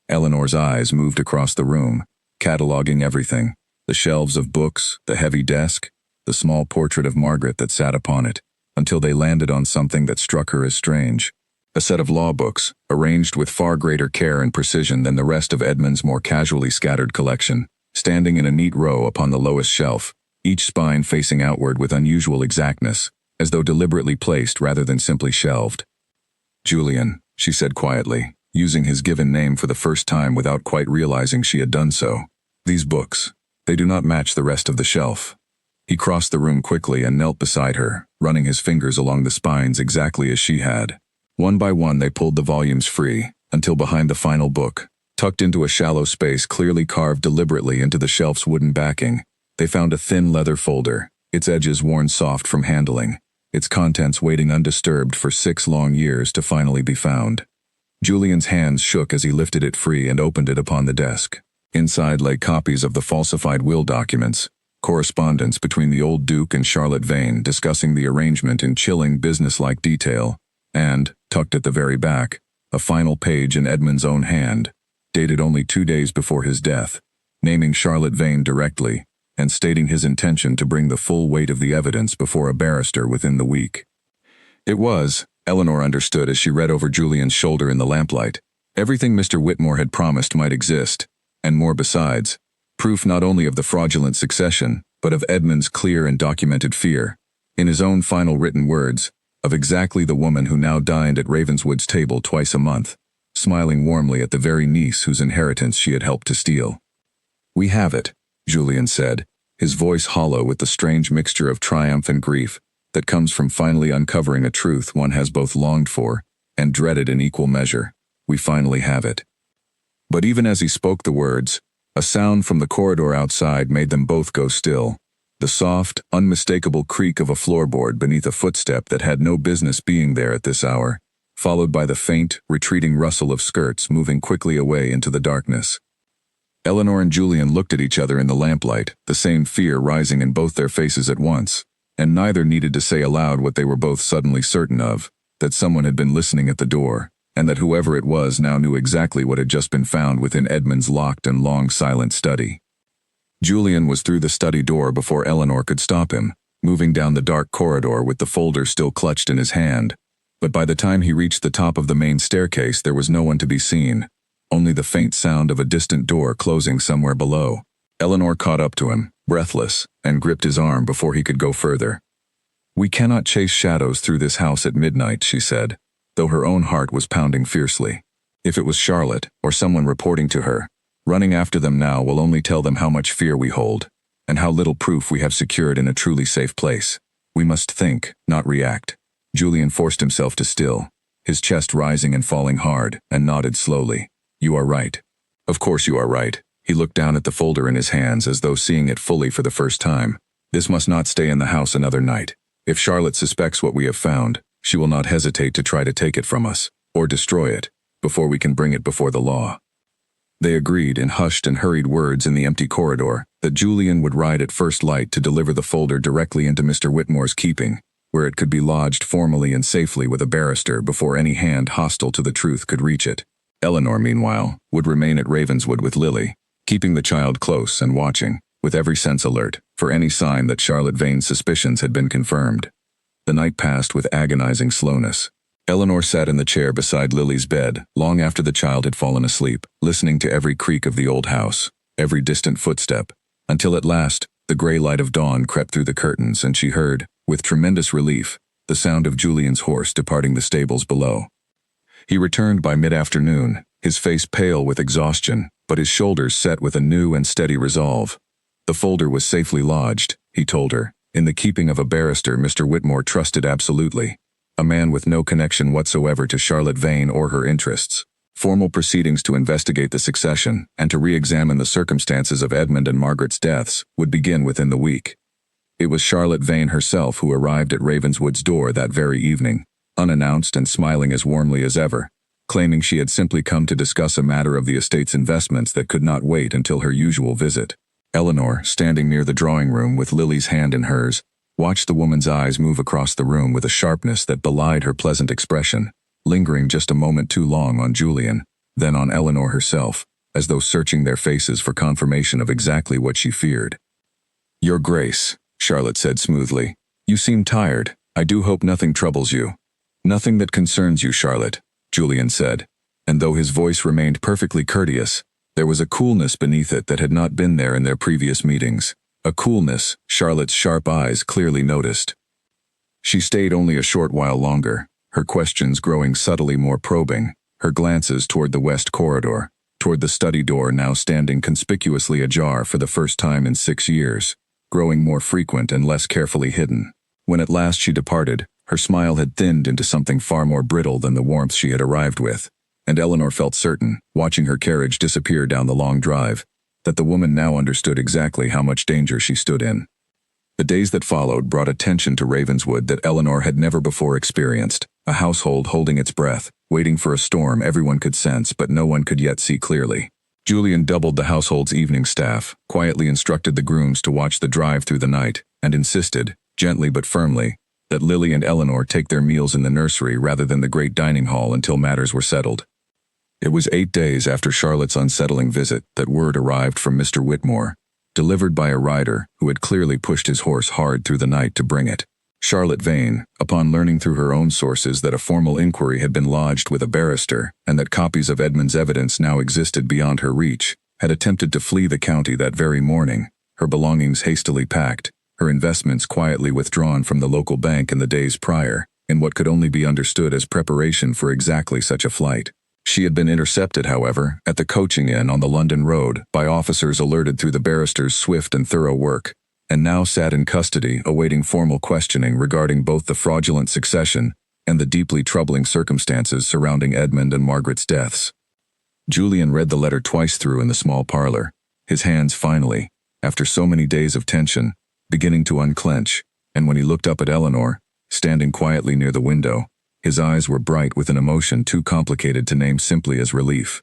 Eleanor's eyes moved across the room, cataloging everything: the shelves of books, the heavy desk, the small portrait of Margaret that sat upon it, until they landed on something that struck her as strange. A set of law books, arranged with far greater care and precision than the rest of Edmund's more casually scattered collection, standing in a neat row upon the lowest shelf, each spine facing outward with unusual exactness, as though deliberately placed rather than simply shelved. "Julian," she said quietly, using his given name for the first time without quite realizing she had done so. "These books, they do not match the rest of the shelf." He crossed the room quickly and knelt beside her, running his fingers along the spines exactly as she had. One by one they pulled the volumes free, until behind the final book, tucked into a shallow space clearly carved deliberately into the shelf's wooden backing, they found a thin leather folder, its edges worn soft from handling, its contents waiting undisturbed for 6 long years to finally be found. Julian's hands shook as he lifted it free and opened it upon the desk. Inside lay copies of the falsified will documents, correspondence between the old Duke and Charlotte Vane discussing the arrangement in chilling businesslike detail, and, tucked at the very back, a final page in Edmund's own hand, dated only 2 days before his death, naming Charlotte Vane directly, and stating his intention to bring the full weight of the evidence before a barrister within the week. It was, Eleanor understood as she read over Julian's shoulder in the lamplight, everything Mr. Whitmore had promised might exist, and more besides, proof not only of the fraudulent succession, but of Edmund's clear and documented fear, in his own final written words, of exactly the woman who now dined at Ravenswood's table twice a month, smiling warmly at the very niece whose inheritance she had helped to steal. "We have it," Julian said, his voice hollow with the strange mixture of triumph and grief that comes from finally uncovering a truth one has both longed for and dreaded in equal measure. "We finally have it." But even as he spoke the words, a sound from the corridor outside made them both go still, the soft, unmistakable creak of a floorboard beneath a footstep that had no business being there at this hour, followed by the faint, retreating rustle of skirts moving quickly away into the darkness. Eleanor and Julian looked at each other in the lamplight, the same fear rising in both their faces at once, and neither needed to say aloud what they were both suddenly certain of, that someone had been listening at the door, and that whoever it was now knew exactly what had just been found within Edmund's locked and long silent study. Julian was through the study door before Eleanor could stop him, moving down the dark corridor with the folder still clutched in his hand, but by the time he reached the top of the main staircase there was no one to be seen, only the faint sound of a distant door closing somewhere below. Eleanor caught up to him, breathless, and gripped his arm before he could go further. "We cannot chase shadows through this house at midnight," she said, though her own heart was pounding fiercely. "If it was Charlotte, or someone reporting to her, running after them now will only tell them how much fear we hold, and how little proof we have secured in a truly safe place. We must think, not react." Julian forced himself to still, his chest rising and falling hard, and nodded slowly. "You are right. Of course you are right." He looked down at the folder in his hands as though seeing it fully for the first time. "This must not stay in the house another night. If Charlotte suspects what we have found, she will not hesitate to try to take it from us, or destroy it, before we can bring it before the law." They agreed in hushed and hurried words in the empty corridor that Julian would ride at first light to deliver the folder directly into Mr. Whitmore's keeping, where it could be lodged formally and safely with a barrister before any hand hostile to the truth could reach it. Eleanor, meanwhile, would remain at Ravenswood with Lily, keeping the child close and watching, with every sense alert, for any sign that Charlotte Vane's suspicions had been confirmed. The night passed with agonizing slowness. Eleanor sat in the chair beside Lily's bed, long after the child had fallen asleep, listening to every creak of the old house, every distant footstep, until at last, the gray light of dawn crept through the curtains and she heard, with tremendous relief, the sound of Julian's horse departing the stables below. He returned by mid-afternoon, his face pale with exhaustion, but his shoulders set with a new and steady resolve. The folder was safely lodged, he told her, in the keeping of a barrister Mr. Whitmore trusted absolutely, a man with no connection whatsoever to Charlotte Vane or her interests. Formal proceedings to investigate the succession and to re-examine the circumstances of Edmund and Margaret's deaths would begin within the week. It was Charlotte Vane herself who arrived at Ravenswood's door that very evening, unannounced and smiling as warmly as ever, claiming she had simply come to discuss a matter of the estate's investments that could not wait until her usual visit. Eleanor, standing near the drawing room with Lily's hand in hers, watched the woman's eyes move across the room with a sharpness that belied her pleasant expression, lingering just a moment too long on Julian, then on Eleanor herself, as though searching their faces for confirmation of exactly what she feared. "Your Grace," Charlotte said smoothly, "you seem tired. I do hope nothing troubles you." "Nothing that concerns you, Charlotte," Julian said, and though his voice remained perfectly courteous, there was a coolness beneath it that had not been there in their previous meetings, a coolness Charlotte's sharp eyes clearly noticed. She stayed only a short while longer, her questions growing subtly more probing, her glances toward the west corridor, toward the study door now standing conspicuously ajar for the first time in 6 years, growing more frequent and less carefully hidden. When at last she departed, her smile had thinned into something far more brittle than the warmth she had arrived with, and Eleanor felt certain, watching her carriage disappear down the long drive, that the woman now understood exactly how much danger she stood in. The days that followed brought a tension to Ravenswood that Eleanor had never before experienced, a household holding its breath, waiting for a storm everyone could sense but no one could yet see clearly. Julian doubled the household's evening staff, quietly instructed the grooms to watch the drive through the night, and insisted, gently but firmly, that Lily and Eleanor take their meals in the nursery rather than the great dining hall until matters were settled. It was 8 days after Charlotte's unsettling visit that word arrived from Mr. Whitmore, delivered by a rider who had clearly pushed his horse hard through the night to bring it. Charlotte Vane, upon learning through her own sources that a formal inquiry had been lodged with a barrister and that copies of Edmund's evidence now existed beyond her reach, had attempted to flee the county that very morning, her belongings hastily packed, her investments quietly withdrawn from the local bank in the days prior, in what could only be understood as preparation for exactly such a flight. She had been intercepted, however, at the coaching inn on the London road by officers alerted through the barrister's swift and thorough work, and now sat in custody awaiting formal questioning regarding both the fraudulent succession and the deeply troubling circumstances surrounding Edmund and Margaret's deaths. Julian read the letter twice through in the small parlor, his hands finally, after so many days of tension, beginning to unclench, and when he looked up at Eleanor, standing quietly near the window, his eyes were bright with an emotion too complicated to name simply as relief.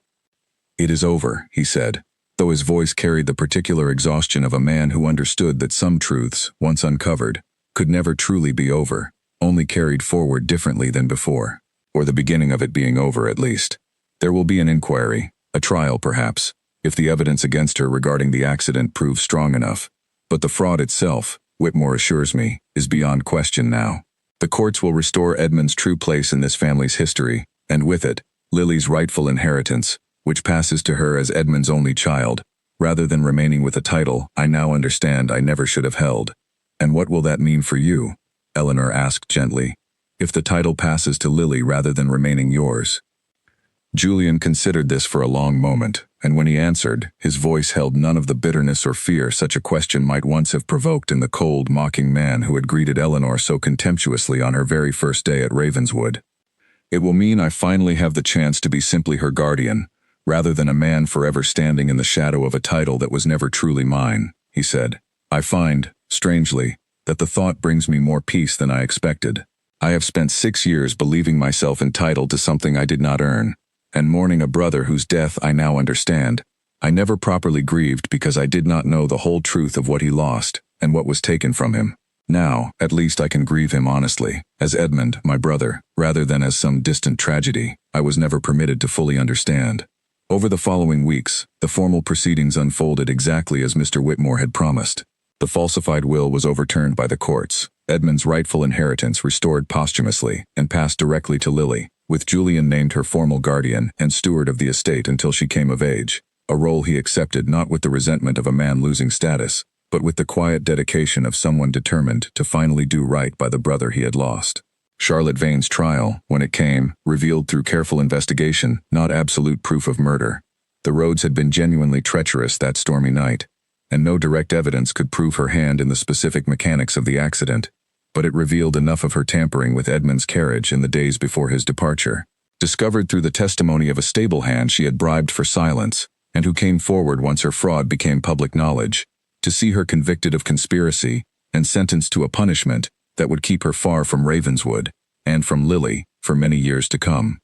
"It is over," he said, though his voice carried the particular exhaustion of a man who understood that some truths, once uncovered, could never truly be over, only carried forward differently than before, or the beginning of it being over at least. There will be an inquiry, a trial perhaps, if the evidence against her regarding the accident proves strong enough, but the fraud itself, Whitmore assures me, is beyond question now. The courts will restore Edmund's true place in this family's history, and with it, Lily's rightful inheritance, which passes to her as Edmund's only child, rather than remaining with a title I now understand I never should have held. And what will that mean for you? Eleanor asked gently, if the title passes to Lily rather than remaining yours. Julian considered this for a long moment, and when he answered, his voice held none of the bitterness or fear such a question might once have provoked in the cold, mocking man who had greeted Eleanor so contemptuously on her very first day at Ravenswood. It will mean I finally have the chance to be simply her guardian, rather than a man forever standing in the shadow of a title that was never truly mine, he said. I find, strangely, that the thought brings me more peace than I expected. I have spent 6 years believing myself entitled to something I did not earn, and mourning a brother whose death I now understand. I never properly grieved because I did not know the whole truth of what he lost and what was taken from him. Now, at least I can grieve him honestly, as Edmund, my brother, rather than as some distant tragedy I was never permitted to fully understand. Over the following weeks, the formal proceedings unfolded exactly as Mr. Whitmore had promised. The falsified will was overturned by the courts, Edmund's rightful inheritance restored posthumously and passed directly to Lily, with Julian named her formal guardian and steward of the estate until she came of age, a role he accepted not with the resentment of a man losing status, but with the quiet dedication of someone determined to finally do right by the brother he had lost. Charlotte Vane's trial, when it came, revealed through careful investigation not absolute proof of murder. The roads had been genuinely treacherous that stormy night. and no direct evidence could prove her hand in the specific mechanics of the accident, but it revealed enough of her tampering with Edmund's carriage in the days before his departure. Discovered through the testimony of a stable hand she had bribed for silence, and who came forward once her fraud became public knowledge, to see her convicted of conspiracy and sentenced to a punishment that would keep her far from Ravenswood, and from Lily, for many years to come.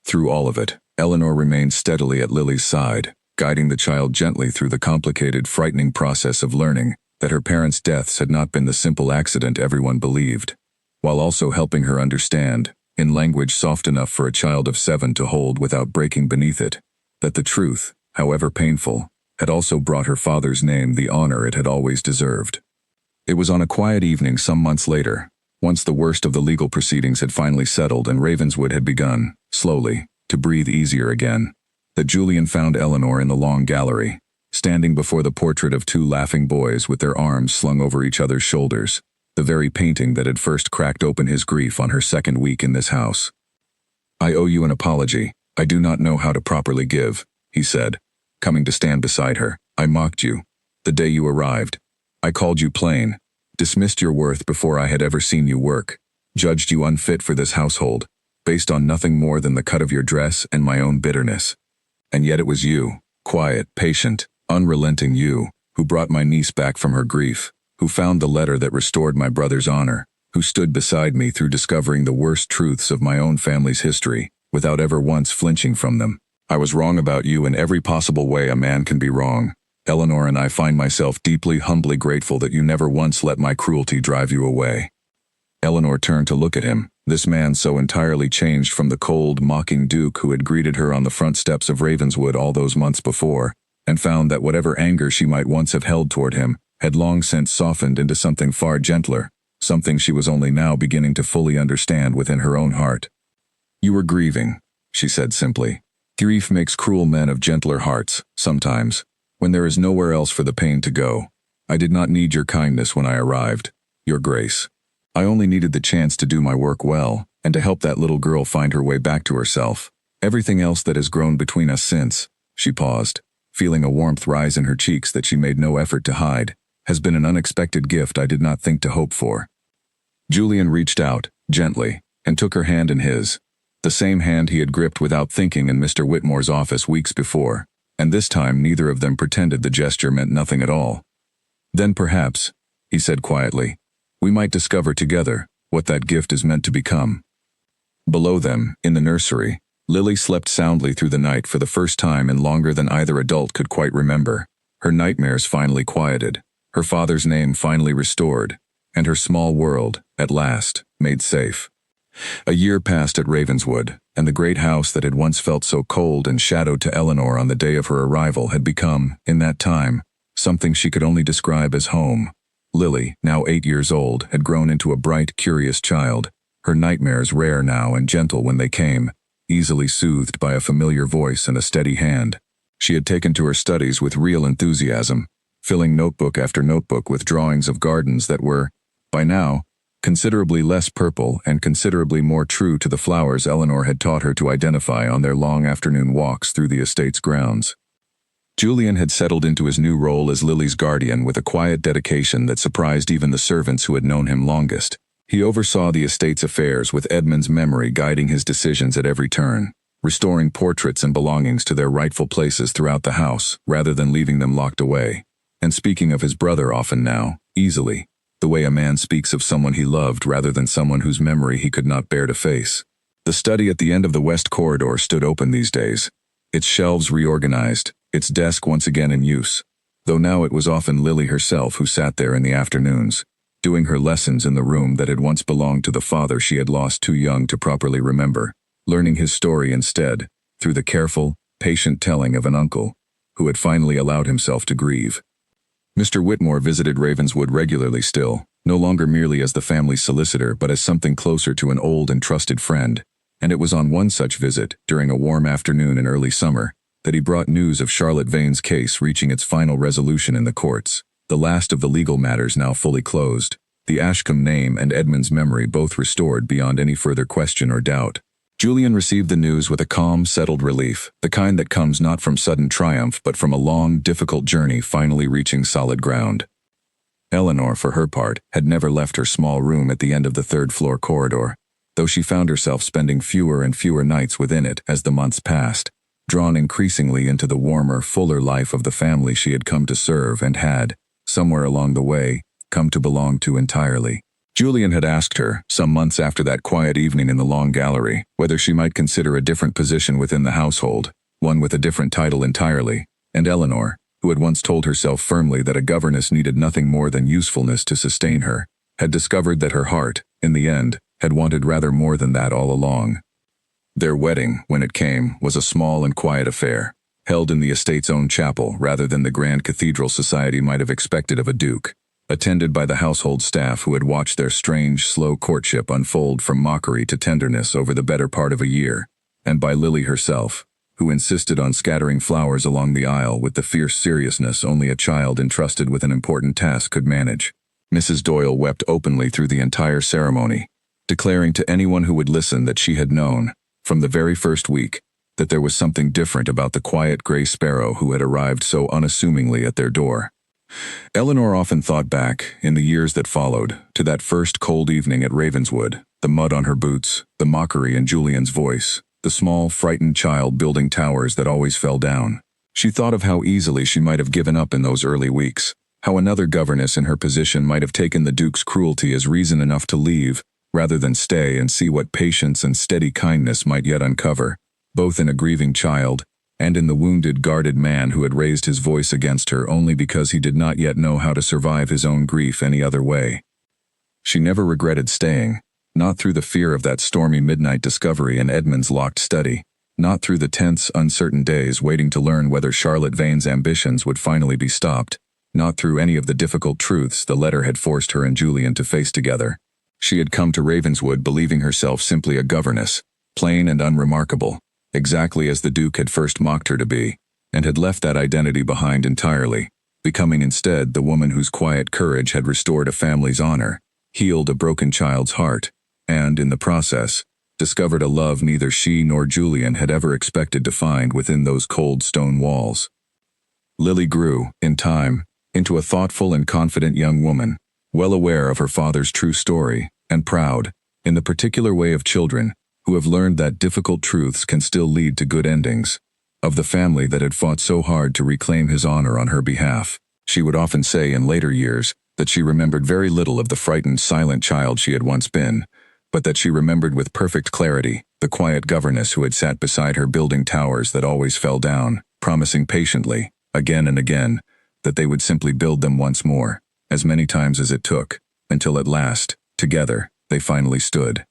Through all of it, Eleanor remained steadily at Lily's side, guiding the child gently through the complicated, frightening process of learning that her parents' deaths had not been the simple accident everyone believed, while also helping her understand, in language soft enough for a child of 7 to hold without breaking beneath it, that the truth, however painful, had also brought her father's name the honor it had always deserved. It was on a quiet evening some months later, once the worst of the legal proceedings had finally settled and Ravenswood had begun, slowly, to breathe easier again, that Julian found Eleanor in the long gallery, standing before the portrait of 2 laughing boys with their arms slung over each other's shoulders, the very painting that had first cracked open his grief on her second week in this house. "I owe you an apology. I do not know how to properly give," he said, coming to stand beside her. "I mocked you. The day you arrived. I called you plain, dismissed your worth before I had ever seen you work, judged you unfit for this household, based on nothing more than the cut of your dress and my own bitterness. And yet it was you, quiet, patient, unrelenting you, who brought my niece back from her grief, who found the letter that restored my brother's honor, who stood beside me through discovering the worst truths of my own family's history, without ever once flinching from them. I was wrong about you in every possible way a man can be wrong, Eleanor, and I find myself deeply, humbly grateful that you never once let my cruelty drive you away." Eleanor turned to look at him, this man so entirely changed from the cold, mocking Duke who had greeted her on the front steps of Ravenswood all those months before, and found that whatever anger she might once have held toward him had long since softened into something far gentler, something she was only now beginning to fully understand within her own heart. "You were grieving," she said simply. "Grief makes cruel men of gentler hearts, sometimes, when there is nowhere else for the pain to go. I did not need your kindness when I arrived, your grace. I only needed the chance to do my work well, and to help that little girl find her way back to herself. Everything else that has grown between us since," she paused, feeling a warmth rise in her cheeks that she made no effort to hide, "has been an unexpected gift I did not think to hope for." Julian reached out, gently, and took her hand in his, the same hand he had gripped without thinking in Mr. Whitmore's office weeks before, and this time neither of them pretended the gesture meant nothing at all. "Then perhaps," he said quietly, "we might discover together what that gift is meant to become." Below them, in the nursery, Lily slept soundly through the night for the first time in longer than either adult could quite remember. Her nightmares finally quieted, her father's name finally restored, and her small world, at last, made safe. A year passed at Ravenswood, and the great house that had once felt so cold and shadowed to Eleanor on the day of her arrival had become, in that time, something she could only describe as home. Lily, now 8 years old, had grown into a bright, curious child, her nightmares rare now and gentle when they came, easily soothed by a familiar voice and a steady hand. She had taken to her studies with real enthusiasm, filling notebook after notebook with drawings of gardens that were, by now, considerably less purple and considerably more true to the flowers Eleanor had taught her to identify on their long afternoon walks through the estate's grounds. Julian had settled into his new role as Lily's guardian with a quiet dedication that surprised even the servants who had known him longest. He oversaw the estate's affairs with Edmund's memory guiding his decisions at every turn, restoring portraits and belongings to their rightful places throughout the house rather than leaving them locked away, and speaking of his brother often now, easily, the way a man speaks of someone he loved rather than someone whose memory he could not bear to face. The study at the end of the west corridor stood open these days, its shelves reorganized, its desk once again in use, though now it was often Lily herself who sat there in the afternoons, doing her lessons in the room that had once belonged to the father she had lost too young to properly remember, learning his story instead, through the careful, patient telling of an uncle, who had finally allowed himself to grieve. Mr. Whitmore visited Ravenswood regularly still, no longer merely as the family's solicitor but as something closer to an old and trusted friend, and it was on one such visit, during a warm afternoon in early summer, that he brought news of Charlotte Vane's case reaching its final resolution in the courts, the last of the legal matters now fully closed, the Ashcombe name and Edmund's memory both restored beyond any further question or doubt. Julian received the news with a calm, settled relief, the kind that comes not from sudden triumph but from a long, difficult journey finally reaching solid ground. Eleanor, for her part, had never left her small room at the end of the third-floor corridor, though she found herself spending fewer and fewer nights within it as the months passed, drawn increasingly into the warmer, fuller life of the family she had come to serve and had, somewhere along the way, come to belong to entirely. Julian had asked her, some months after that quiet evening in the long gallery, whether she might consider a different position within the household, one with a different title entirely, and Eleanor, who had once told herself firmly that a governess needed nothing more than usefulness to sustain her, had discovered that her heart, in the end, had wanted rather more than that all along. Their wedding, when it came, was a small and quiet affair, held in the estate's own chapel rather than the grand cathedral society might have expected of a duke, attended by the household staff who had watched their strange, slow courtship unfold from mockery to tenderness over the better part of a year, and by Lily herself, who insisted on scattering flowers along the aisle with the fierce seriousness only a child entrusted with an important task could manage. Mrs. Doyle wept openly through the entire ceremony, declaring to anyone who would listen that she had known, from the very first week, that there was something different about the quiet gray sparrow who had arrived so unassumingly at their door. Eleanor often thought back, in the years that followed, to that first cold evening at Ravenswood, the mud on her boots, the mockery in Julian's voice, the small, frightened child building towers that always fell down. She thought of how easily she might have given up in those early weeks, how another governess in her position might have taken the Duke's cruelty as reason enough to leave, rather than stay and see what patience and steady kindness might yet uncover, both in a grieving child and in the wounded, guarded man who had raised his voice against her only because he did not yet know how to survive his own grief any other way. She never regretted staying, not through the fear of that stormy midnight discovery in Edmund's locked study, not through the tense, uncertain days waiting to learn whether Charlotte Vane's ambitions would finally be stopped, not through any of the difficult truths the letter had forced her and Julian to face together. She had come to Ravenswood believing herself simply a governess, plain and unremarkable, exactly as the Duke had first mocked her to be, and had left that identity behind entirely, becoming instead the woman whose quiet courage had restored a family's honor, healed a broken child's heart, and, in the process, discovered a love neither she nor Julian had ever expected to find within those cold stone walls. Lily grew, in time, into a thoughtful and confident young woman, well aware of her father's true story, and proud, in the particular way of children, who have learned that difficult truths can still lead to good endings, of the family that had fought so hard to reclaim his honor on her behalf. She would often say in later years that she remembered very little of the frightened, silent child she had once been, but that she remembered with perfect clarity the quiet governess who had sat beside her building towers that always fell down, promising patiently, again and again, that they would simply build them once more, as many times as it took, until at last, together, they finally stood.